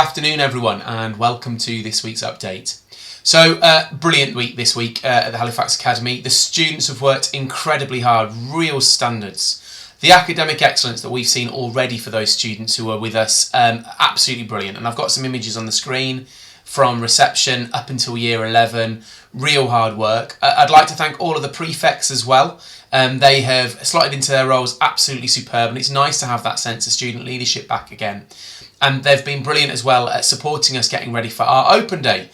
Good afternoon everyone and welcome to this week's update. So brilliant week this week at the Halifax Academy. The students have worked incredibly hard, real standards. The academic excellence that we've seen already for those students who are with us, absolutely brilliant. And I've got some images on the screen from reception up until year 11, real hard work. I'd like to thank all of the prefects as well. They have slotted into their roles absolutely superb, and it's nice to have that sense of student leadership back again. And they've been brilliant as well at supporting us getting ready for our open day,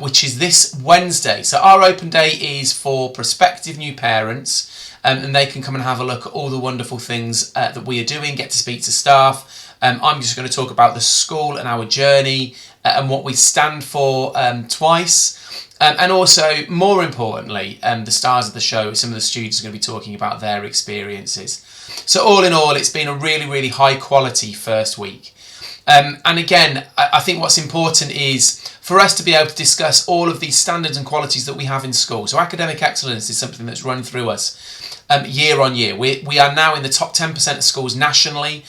which is this Wednesday. So our open day is for prospective new parents, and they can come and have a look at all the wonderful things that we are doing, get to speak to staff. I'm just going to talk about the school and our journey and what we stand for twice. And also, more importantly, the stars of the show, some of the students are going to be talking about their experiences. So all in all, it's been a really, really high quality first week. And again, I think what's important is for us to be able to discuss all of these standards and qualities that we have in school. So academic excellence is something that's run through us year on year. We are now in the top 10% of schools nationally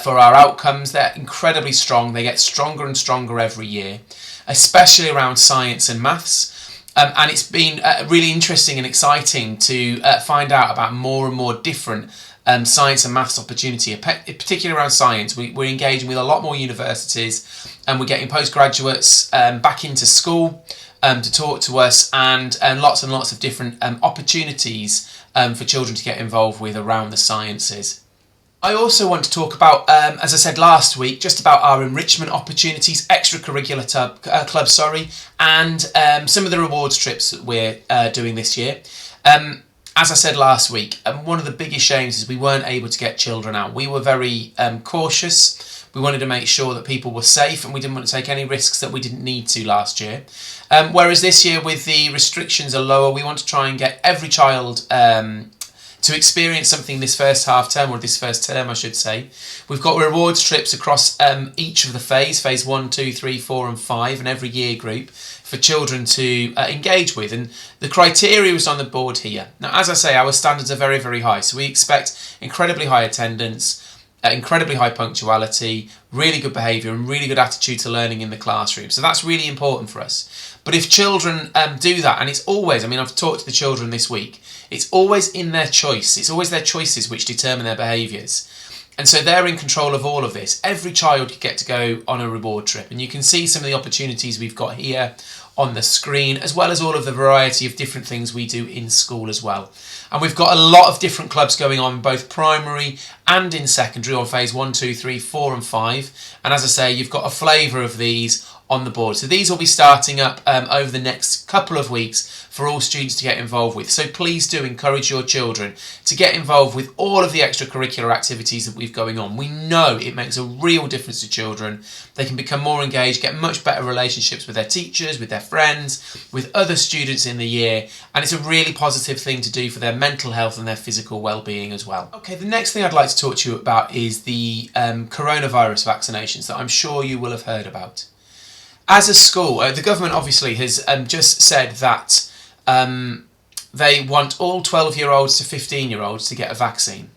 for our outcomes. They're incredibly strong. They get stronger and stronger every year, especially around science and maths. And it's been really interesting and exciting to find out about more and more different science and maths opportunity, particularly around science. We're engaging with a lot more universities, and we're getting postgraduates back into school to talk to us, and lots of different opportunities for children to get involved with around the sciences. I also want to talk about, as I said last week, just about our enrichment opportunities, extracurricular clubs, and some of the rewards trips that we're doing this year. As I said last week, one of the biggest shames is we weren't able to get children out. We were very cautious. We wanted to make sure that people were safe, and we didn't want to take any risks that we didn't need to last year. Whereas this year, with the restrictions are lower, we want to try and get every child to experience something this first half term, or this first term I should say. We've got rewards trips across each of the phase 1, 2, 3, 4 and 5, and every year group for children to engage with. And the criteria is on the board here. Now, as I say, our standards are very, very high. So we expect incredibly high attendance, incredibly high punctuality, really good behaviour and really good attitude to learning in the classroom. So that's really important for us. But if children do that, and it's always, I've talked to the children this week, it's always in their choice. It's always their choices which determine their behaviours. And so they're in control of all of this. Every child could get to go on a reward trip. And you can see some of the opportunities we've got here on the screen, as well as all of the variety of different things we do in school as well. And we've got a lot of different clubs going on, both primary and in secondary, on phase 1, 2, 3, 4 and 5. And as I say, you've got a flavour of these on the board. So these will be starting up over the next couple of weeks for all students to get involved with. So please do encourage your children to get involved with all of the extracurricular activities that we've going on. We know it makes a real difference to children. They can become more engaged, get much better relationships with their teachers, with their friends, with other students in the year, and it's a really positive thing to do for their mental health and their physical well-being as well. Okay, the next thing I'd like to talk to you about is the coronavirus vaccinations that I'm sure you will have heard about. As a school, the government obviously has just said that they want all 12-year-olds to 15-year-olds to get a vaccine.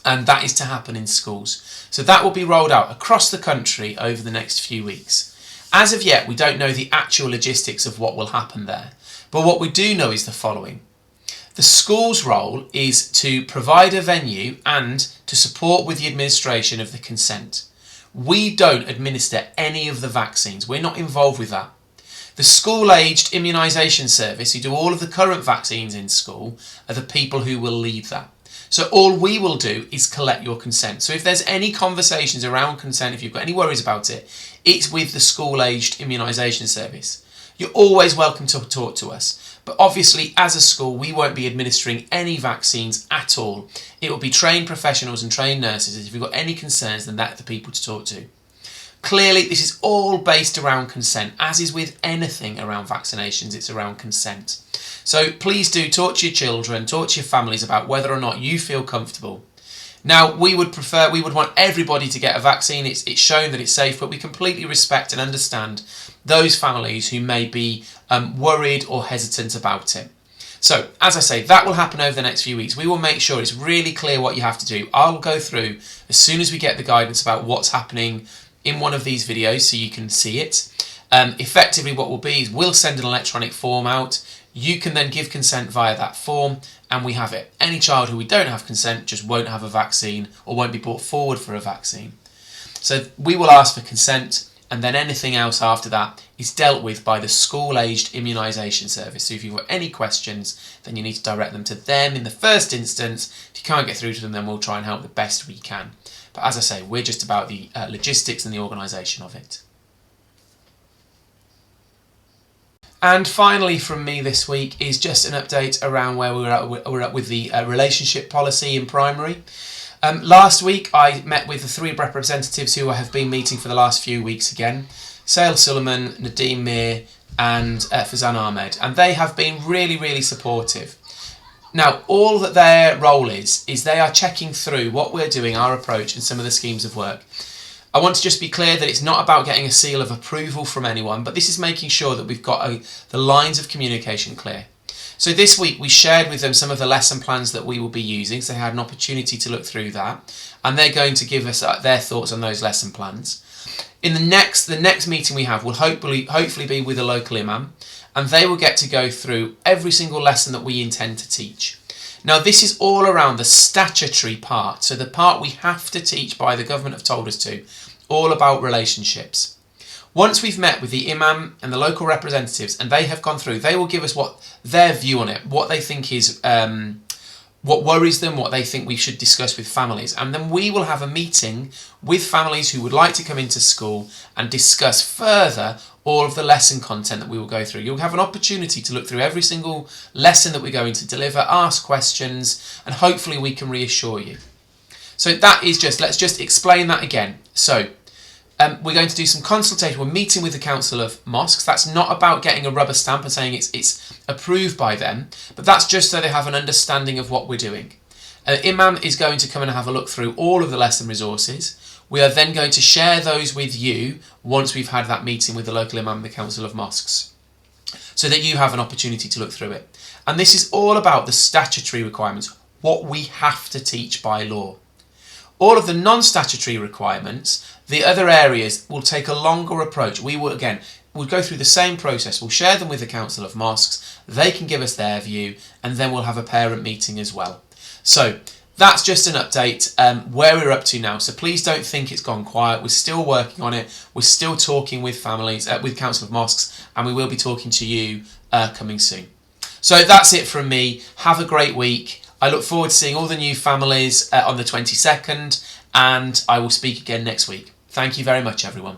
And that is to happen in schools. So that will be rolled out across the country over the next few weeks. As of yet, we don't know the actual logistics of what will happen there. But what we do know is the following. The school's role is to provide a venue and to support with the administration of the consent. We don't administer any of the vaccines. We're not involved with that. The school-aged immunisation service, who do all of the current vaccines in school, are the people who will lead that. So all we will do is collect your consent. So if there's any conversations around consent, if you've got any worries about it, it's with the school-aged immunisation service. You're always welcome to talk to us. But obviously, as a school, we won't be administering any vaccines at all. It will be trained professionals and trained nurses. If you've got any concerns, then they're the people to talk to. Clearly, this is all based around consent. As is with anything around vaccinations, it's around consent. So please do talk to your children, talk to your families about whether or not you feel comfortable. Now, we would want everybody to get a vaccine. It's shown that it's safe, but we completely respect and understand those families who may be worried or hesitant about it. So, as I say, that will happen over the next few weeks. We will make sure it's really clear what you have to do. I'll go through as soon as we get the guidance about what's happening in one of these videos so you can see it. Effectively what will be is we'll send an electronic form out. You can then give consent via that form and we have it. Any child who we don't have consent just won't have a vaccine or won't be brought forward for a vaccine. So we will ask for consent, and then anything else after that is dealt with by the school-aged immunisation service. So if you've got any questions, then you need to direct them to them in the first instance. If you can't get through to them, then we'll try and help the best we can. But as I say, we're just about the logistics and the organisation of it. And finally from me this week is just an update around where we're at with the relationship policy in primary. Last week I met with the 3 representatives who I have been meeting for the last few weeks again. Sale Suleiman, Nadeem Mir and Fazan Ahmed, and they have been really supportive. Now all that their role is they are checking through what we're doing, our approach and some of the schemes of work. I want to just be clear that it's not about getting a seal of approval from anyone, but this is making sure that we've got the lines of communication clear. So this week we shared with them some of the lesson plans that we will be using, so they had an opportunity to look through that, and they're going to give us their thoughts on those lesson plans. In the next meeting we have will hopefully be with a local imam, and they will get to go through every single lesson that we intend to teach. Now this is all around the statutory part, so the part we have to teach by the government have told us to, all about relationships. Once we've met with the imam and the local representatives and they have gone through, they will give us what their view on it, what they think is, what worries them, what they think we should discuss with families. And then we will have a meeting with families who would like to come into school and discuss further all of the lesson content that we will go through. You'll have an opportunity to look through every single lesson that we're going to deliver, ask questions, and hopefully we can reassure you. So that is let's just explain that again. So we're going to do some consultation. We're meeting with the Council of Mosques. That's not about getting a rubber stamp and saying it's approved by them, but that's just so they have an understanding of what we're doing. Imam is going to come and have a look through all of the lesson resources. We are then going to share those with you once we've had that meeting with the local Imam and the Council of Mosques, so that you have an opportunity to look through it. And this is all about the statutory requirements, what we have to teach by law. All of the non-statutory requirements, the other areas, will take a longer approach. We'll go through the same process. We'll share them with the Council of Mosques. They can give us their view, and then we'll have a parent meeting as well. So that's just an update where we're up to now. So please don't think it's gone quiet. We're still working on it. We're still talking with families, with Council of Mosques, and we will be talking to you coming soon. So that's it from me. Have a great week. I look forward to seeing all the new families on the 22nd, and I will speak again next week. Thank you very much, everyone.